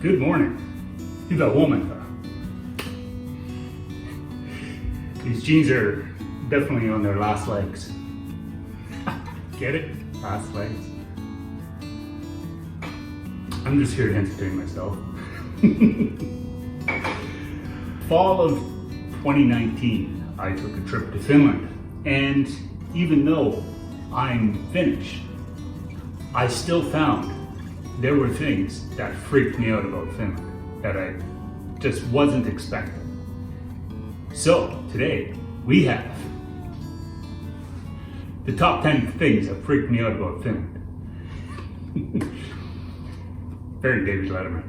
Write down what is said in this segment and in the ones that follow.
Good morning. Hyvää huomenta. These jeans are definitely on their last legs. Get it? Last legs. I'm just here to entertain myself. Fall of 2019, I took a trip to Finland. And even though I'm Finnish, I still found there were things that freaked me out about Finland that I just wasn't expecting. So today we have the top 10 things that freaked me out about Finland. Very David Letterman.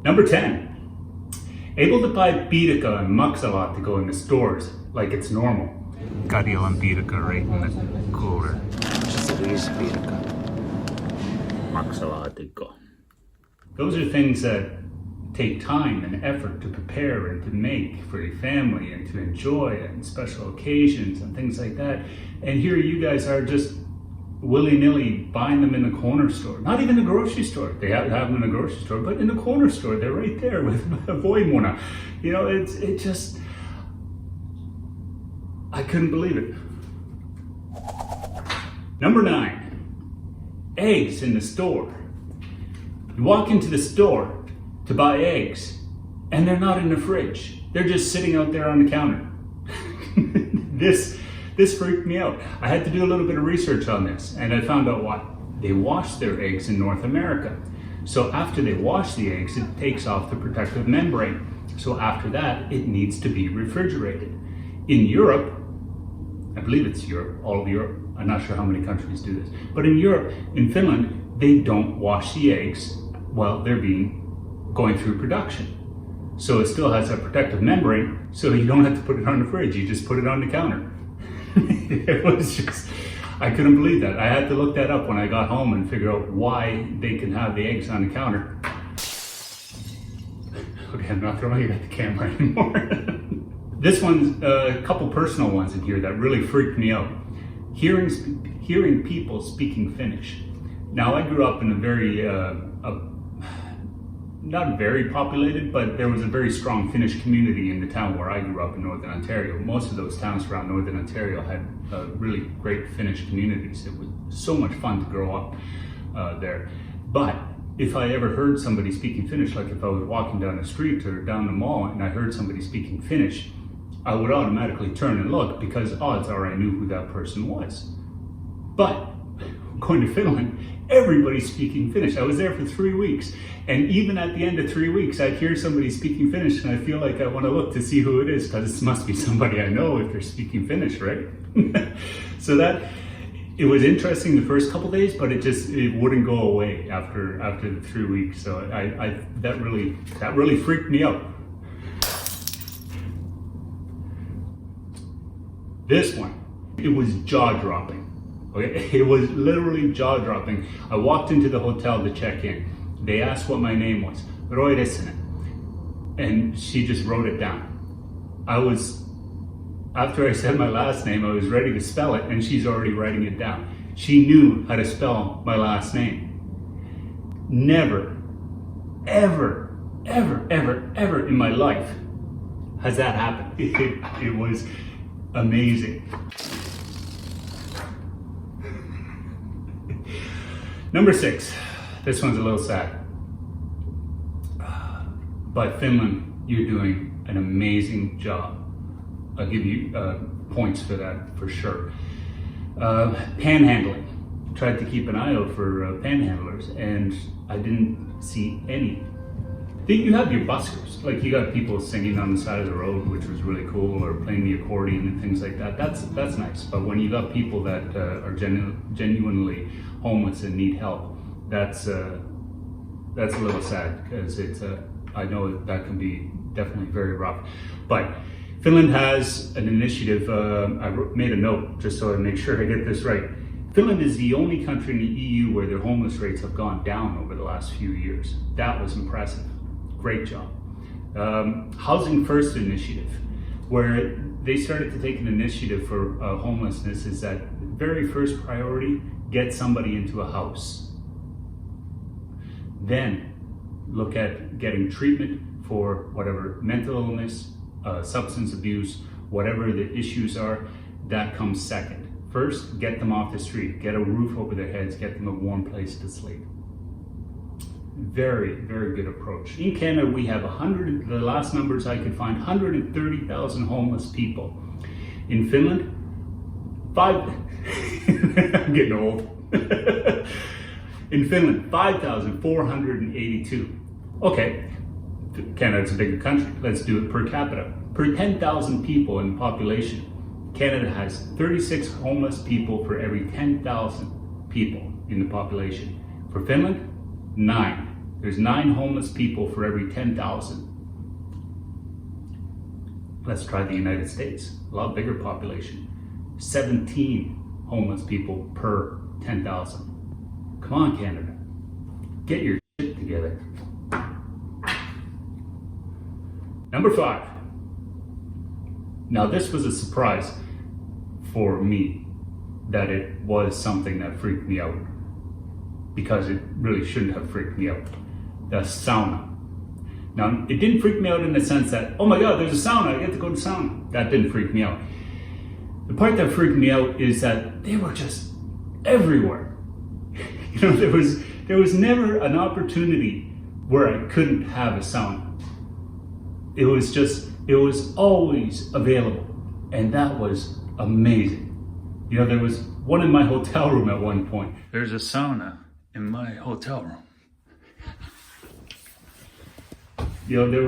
Number 10, able to buy piiraka and maksalaatikko in the stores like it's normal. Karjalan piiraka right in the cooler. Maksalaatikko. Those are things that take time and effort to prepare and to make for your family and to enjoy and special occasions and things like that. And here you guys are just willy-nilly buying them in the corner store. Not even a grocery store. They have them in a grocery store, but in the corner store, they're right there with voimuna. You know, it just, I couldn't believe it. Number 9, eggs in the store. You walk into the store to buy eggs and they're not in the fridge. They're just sitting out there on the counter. This freaked me out. I had to do a little bit of research on this and I found out why. They wash their eggs in North America. So after they wash the eggs, it takes off the protective membrane. So after that, it needs to be refrigerated. In Europe, I believe it's Europe, all of Europe, I'm not sure how many countries do this, but in Europe, in Finland, they don't wash the eggs while they're going through production. So it still has a protective membrane, so you don't have to put it on the fridge, you just put it on the counter. It was just, I couldn't believe that. I had to look that up when I got home and figure out why they can have the eggs on the counter. Okay, I'm not throwing it at the camera anymore. This one's a couple personal ones in here that really freaked me out. Hearing people speaking Finnish. Now I grew up in a very, not very populated, but there was a very strong Finnish community in the town where I grew up in Northern Ontario. Most of those towns around Northern Ontario had really great Finnish communities. It was so much fun to grow up there. But if I ever heard somebody speaking Finnish, like if I was walking down the street or down the mall and I heard somebody speaking Finnish, I would automatically turn and look because odds are I knew who that person was. But going to Finland, everybody's speaking Finnish. I was there for 3 weeks. And even at the end of 3 weeks, I'd hear somebody speaking Finnish and I feel like I want to look to see who it is because it must be somebody I know if they're speaking Finnish, right? So it was interesting the first couple days, but it wouldn't go away after the 3 weeks. So that really freaked me out. This one, it was jaw-dropping. Okay, it was literally jaw-dropping. I walked into the hotel to check in. They asked what my name was, Reindeer, and she just wrote it down. After I said my last name, I was ready to spell it, and she's already writing it down. She knew how to spell my last name. Never, ever, ever, ever, ever in my life has that happened. It was amazing. Number 6, this one's a little sad. But Finland, you're doing an amazing job. I'll give you points for that for sure. Panhandling. Tried to keep an eye out for panhandlers and I didn't see any. You have your buskers, like you got people singing on the side of the road, which was really cool, or playing the accordion and things like that. That's nice. But when you got people that are genuinely homeless and need help, that's a little sad because I know that can be definitely very rough. But Finland has an initiative. I made a note just so I make sure I get this right. Finland is the only country in the EU where their homeless rates have gone down over the last few years. That was impressive. Great job. Housing First initiative, where they started to take an initiative for homelessness, is that very first priority, get somebody into a house. Then look at getting treatment for whatever mental illness, substance abuse, whatever the issues are. That comes second. First, get them off the street, get a roof over their heads, get them a warm place to sleep. Very, very good approach. In Canada, we have the last numbers I could find, 130,000 homeless people. In Finland, I'm getting old. In Finland, 5,482. Okay, Canada's a bigger country. Let's do it per capita. Per 10,000 people in the population, Canada has 36 homeless people for every 10,000 people in the population. For Finland, 9. There's 9 homeless people for every 10,000. Let's try the United States, a lot bigger population. 17 homeless people per 10,000. Come on, Canada, get your shit together. Number 5. Now this was a surprise for me that it was something that freaked me out, because it really shouldn't have freaked me out. The sauna. Now, it didn't freak me out in the sense that, oh my God, there's a sauna, I get to go to sauna. That didn't freak me out. The part that freaked me out is that they were just everywhere. You know, there was never an opportunity where I couldn't have a sauna. It was always available, and that was amazing. You know, there was one in my hotel room at one point. There's a sauna in my hotel room. You know, there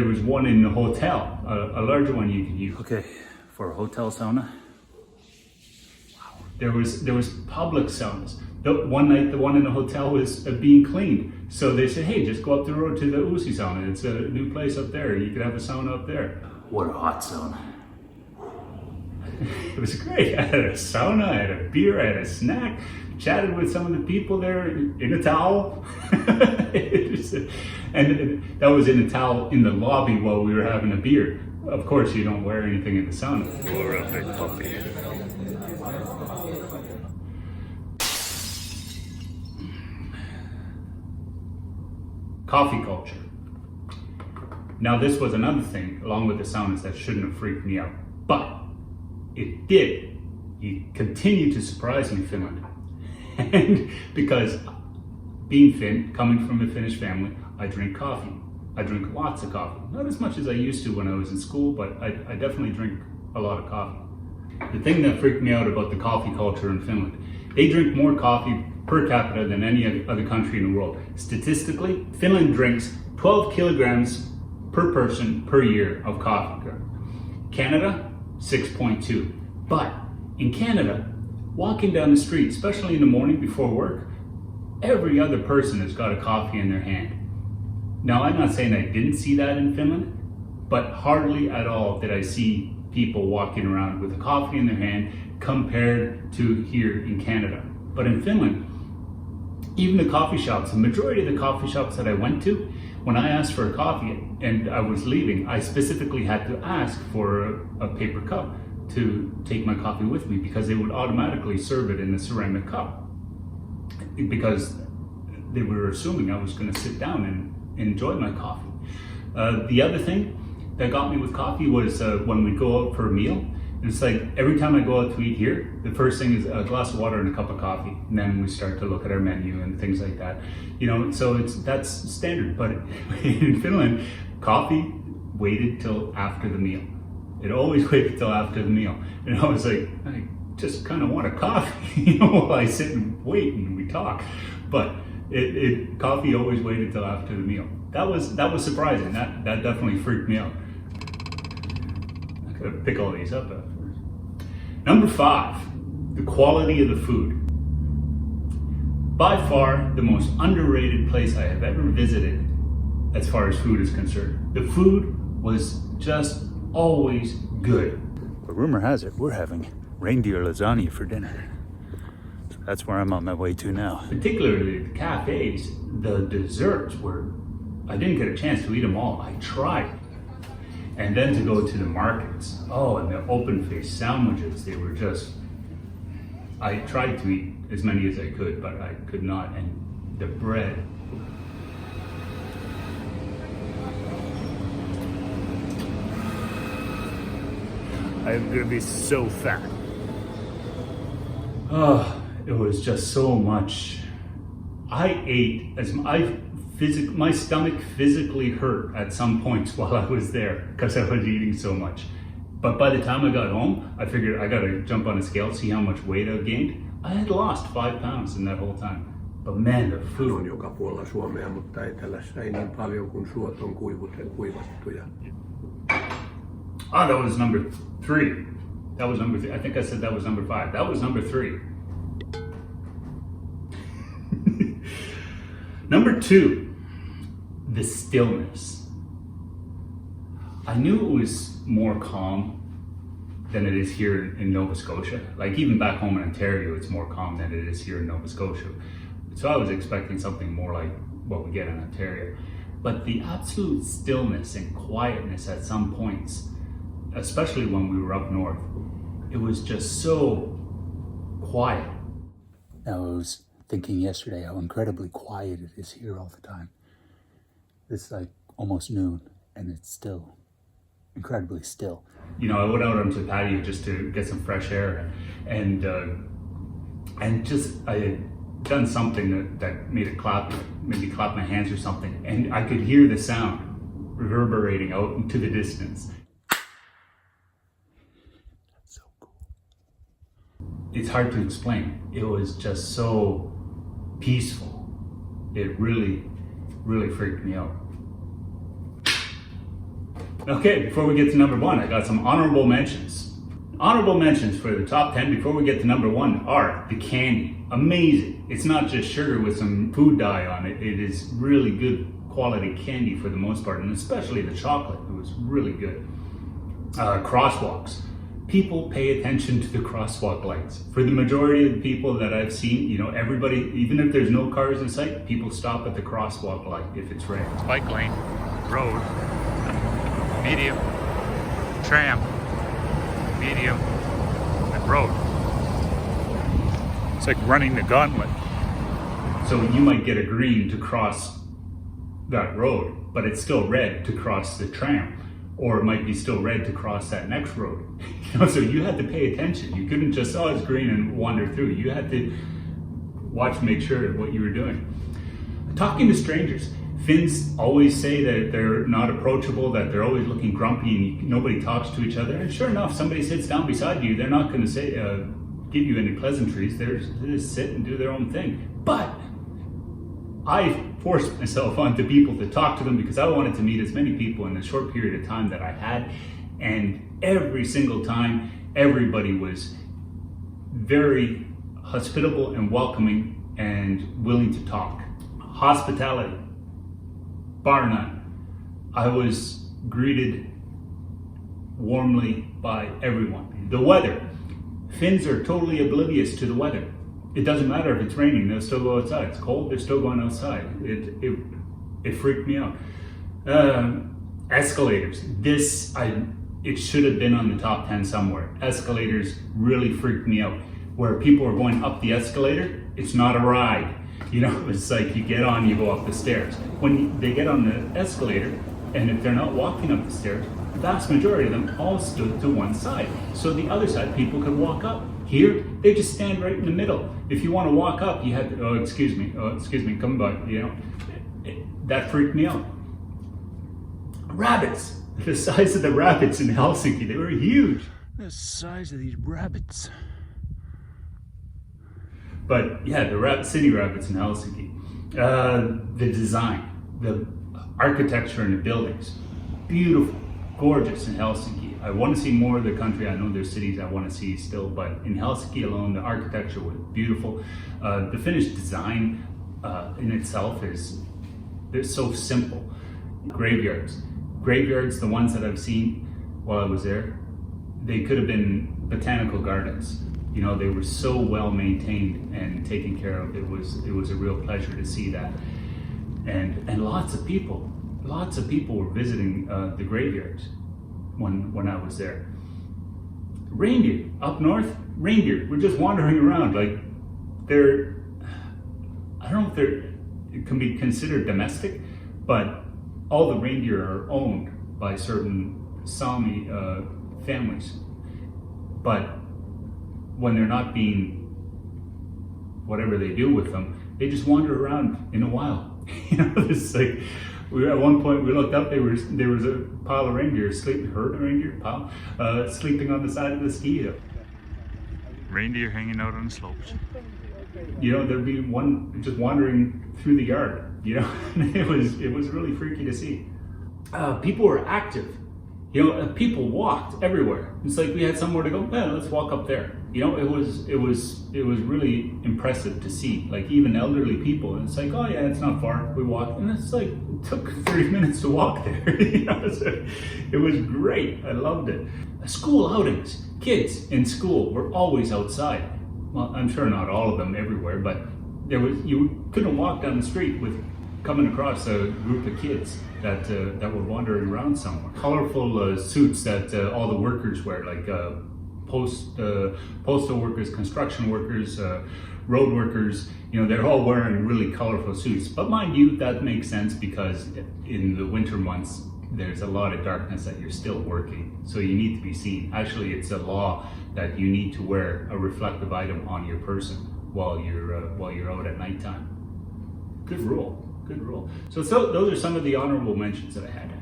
was one in the hotel, a larger one you could use. Okay, for a hotel sauna. Wow. There was public saunas. One night, the one in the hotel was being cleaned. So they said, hey, just go up the road to the Uzi sauna. It's a new place up there. You could have a sauna up there. What a hot sauna. It was great. I had a sauna, I had a beer, I had a snack, chatted with some of the people there in a towel. And that was in a towel in the lobby while we were having a beer. Of course, you don't wear anything in the sauna. Or a big puppy. Coffee culture. Now this was another thing, along with the saunas, that shouldn't have freaked me out. But it did. It continued to surprise me, Finland. And because being Finn, coming from a Finnish family, I drink coffee. I drink lots of coffee. Not as much as I used to when I was in school, but I definitely drink a lot of coffee. The thing that freaked me out about the coffee culture in Finland, they drink more coffee per capita than any other country in the world. Statistically, Finland drinks 12 kilograms per person per year of coffee. Canada, 6.2. But in Canada, walking down the street, especially in the morning before work, every other person has got a coffee in their hand. Now, I'm not saying I didn't see that in Finland, but hardly at all did I see people walking around with a coffee in their hand compared to here in Canada. But in Finland, even the coffee shops, the majority of the coffee shops that I went to, when I asked for a coffee and I was leaving, I specifically had to ask for a paper cup to take my coffee with me, because they would automatically serve it in a ceramic cup, because they were assuming I was going to sit down and enjoy my coffee. The other thing that got me with coffee was when we go out for a meal. It's like every time I go out to eat here, the first thing is a glass of water and a cup of coffee, and then we start to look at our menu and things like that. You know, so that's standard. But in Finland, coffee waited till after the meal. It always waited till after the meal, and I was like, I just kind of want a coffee, you know, while I sit and wait and we talk. But coffee always waited till after the meal. That was surprising. That definitely freaked me out. I could pick all these up afterwards. Number 5, the quality of the food. By far the most underrated place I have ever visited as far as food is concerned. The food was just always good. But rumor has it we're having reindeer lasagna for dinner. So that's where I'm on my way to now. Particularly the cafes, the desserts I didn't get a chance to eat them all. I tried. And then to go to the markets. Oh, and the open-faced sandwiches, they were just, I tried to eat as many as I could, but I could not. And the bread, I'm gonna be so fat. Oh, it was just so much. I ate as my stomach physically hurt at some points while I was there because I was eating so much. But by the time I got home, I figured I gotta jump on a scale, see how much weight I've gained. I had lost 5 pounds in that whole time. But man, the food. On joka puolella Suomea, mutta etelässä ei niin paljon, kun suot on kuivattuja. Oh, that was number 3. That was number 3. I think I said that was number 5. That was number 3. Number 2, the stillness. I knew it was more calm than it is here in Nova Scotia. Like even back home in Ontario, it's more calm than it is here in Nova Scotia. So I was expecting something more like what we get in Ontario. But the absolute stillness and quietness at some points, especially when we were up north, it was just so quiet. I was thinking yesterday how incredibly quiet it is here all the time. It's like almost noon and it's still incredibly still. You know, I went out onto the patio just to get some fresh air and just I had done something that made it clap, maybe clap my hands or something, and I could hear the sound reverberating out into the distance. That's so cool. It's hard to explain. It was just so peaceful. It really, really freaked me out. Okay, before we get to number 1, I got some honorable mentions. Honorable mentions for the top 10 before we get to number 1 are the candy. Amazing. It's not just sugar with some food dye on it. It is really good quality candy for the most part, and especially the chocolate. It was really good. Crosswalks. People pay attention to the crosswalk lights. For the majority of the people that I've seen, you know, everybody, even if there's no cars in sight, people stop at the crosswalk light if it's red. Bike lane, road, medium, tram, medium, and road. It's like running the gauntlet. So you might get a green to cross that road, but it's still red to cross the tram. Or it might be still red to cross that next road. You know, so you had to pay attention. You couldn't just, oh, it's green and wander through. You had to watch, make sure of what you were doing. Talking to strangers. Finns always say that they're not approachable, that they're always looking grumpy and nobody talks to each other. And sure enough, somebody sits down beside you, they're not going to say, give you any pleasantries. They just sit and do their own thing. But I forced myself onto people to talk to them because I wanted to meet as many people in a short period of time that I had. And every single time, everybody was very hospitable and welcoming and willing to talk. Hospitality, bar none. I was greeted warmly by everyone. The weather. Finns are totally oblivious to the weather. It doesn't matter if it's raining, they'll still go outside. It's cold, they're still going outside. It freaked me out. Escalators. It should have been on the top 10 somewhere. Escalators really freaked me out. Where people are going up the escalator, it's not a ride. You know, it's like you get on, you go up the stairs. When they get on the escalator, and if they're not walking up the stairs, the vast majority of them all stood to one side. So the other side, people could walk up. Here, they just stand right in the middle. If you want to walk up, you had to, oh, excuse me, come by, you know. That freaked me out. Rabbits. The size of the rabbits in Helsinki, they were huge. The size of these rabbits. But yeah, the city rabbits in Helsinki. The design, the architecture in the buildings, beautiful, gorgeous in Helsinki. I want to see more of the country. I know there's cities I want to see still, but in Helsinki alone, the architecture was beautiful. The Finnish design in itself they're so simple. Graveyards, the ones that I've seen while I was there, they could have been botanical gardens. You know, they were so well maintained and taken care of. It was a real pleasure to see that. And lots of people were visiting the graveyards when I was there. Reindeer, up north, reindeer, we're just wandering around. Like, I don't know if it can be considered domestic, but all the reindeer are owned by certain Sami families. but when they're not being whatever they do with them, they just wander around in a while. You know, it's like at one point we looked up, there was a pile of reindeer sleeping, sleeping on the side of the ski hill. Reindeer hanging out on the slopes. You know, there'd be one just wandering through the yard. You know, it was really freaky to see. People were active. You know, people walked everywhere. It's like we had somewhere to go. Let's walk up there. You know, it was really impressive to see. Like even elderly people. And it's like, oh yeah, it's not far. We walked, and it's like it took 30 minutes to walk there. You know, so it was great. I loved it. School outings. Kids in school were always outside. Well, I'm sure not all of them everywhere, but you couldn't walk down the street with coming across a group of kids that were wandering around somewhere. Colorful suits that all the workers wear, like postal workers, construction workers, road workers. You know, they're all wearing really colorful suits. But mind you, that makes sense because in the winter months, there's a lot of darkness that you're still working. So you need to be seen. Actually, it's a law that you need to wear a reflective item on your person while you're out at nighttime. Good rule. Good rule. So those are some of the honorable mentions that I had.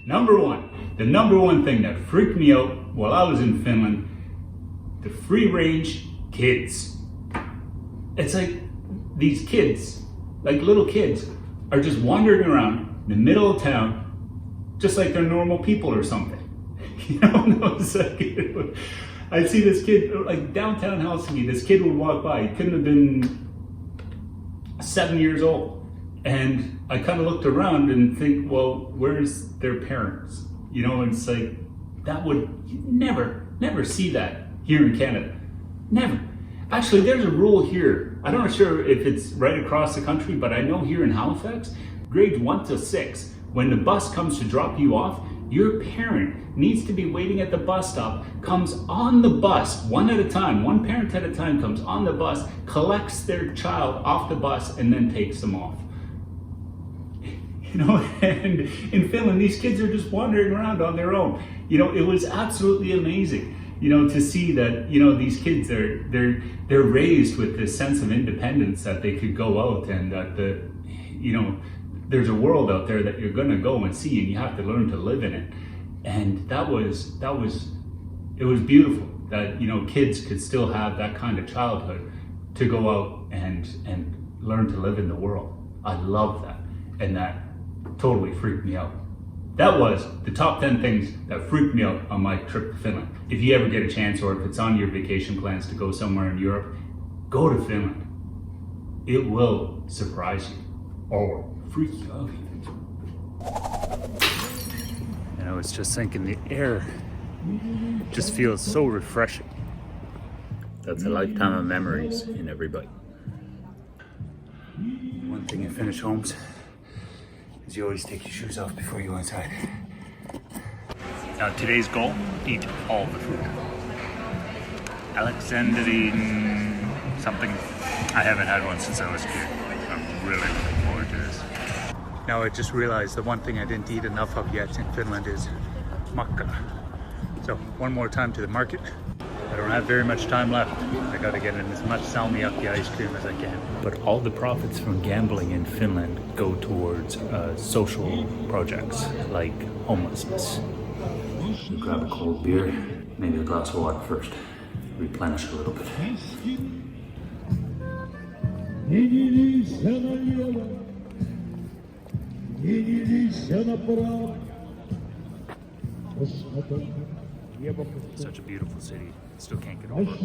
Number one, the number one thing that freaked me out while I was in Finland, the free range kids. It's like these kids, like little kids, are just wandering around in the middle of town, just like they're normal people or something. You know, no, it's like, I'd see this kid, like downtown Helsinki, this kid would walk by. He couldn't have been 7 years old. And I kind of looked around and think, well, where's their parents? You know, and it's like, that would, you'd never see that here in Canada. Never. Actually, there's a rule here. I'm not sure if it's right across the country, but I know here in Halifax, grades 1 to 6, when the bus comes to drop you off, your parent needs to be waiting at the bus stop, comes on the bus, one at a time, one parent at a time comes on the bus, collects their child off the bus, and then takes them off. You know, and in Finland, these kids are just wandering around on their own. You know, it was absolutely amazing, you know, to see that, you know, these kids, they're raised with this sense of independence that they could go out and that you know, there's a world out there that you're gonna go and see, and you have to learn to live in it. And it was beautiful that, you know, kids could still have that kind of childhood to go out and learn to live in the world. I love that, and that totally freaked me out. That was the top 10 things that freaked me out on my trip to Finland. If you ever get a chance, or if it's on your vacation plans to go somewhere in Europe, go to Finland. It will surprise you or freak you out. You know, it's just thinking the air just feels so refreshing. That's a lifetime of memories in everybody. One thing in Finnish homes is you always take your shoes off before you go inside. Now today's goal, eat all the food. Alexandrine something. I haven't had one since I was a kid. I'm really looking forward to this. Now I just realized the one thing I didn't eat enough of yet in Finland is makka. So one more time to the market. I don't have very much time left. I gotta get in as much salmiakki ice cream as I can. But all the profits from gambling in Finland go towards social projects like homelessness. You grab a cold beer, maybe a glass of water first. Replenish a little bit. Such a beautiful city. Still can't get over it.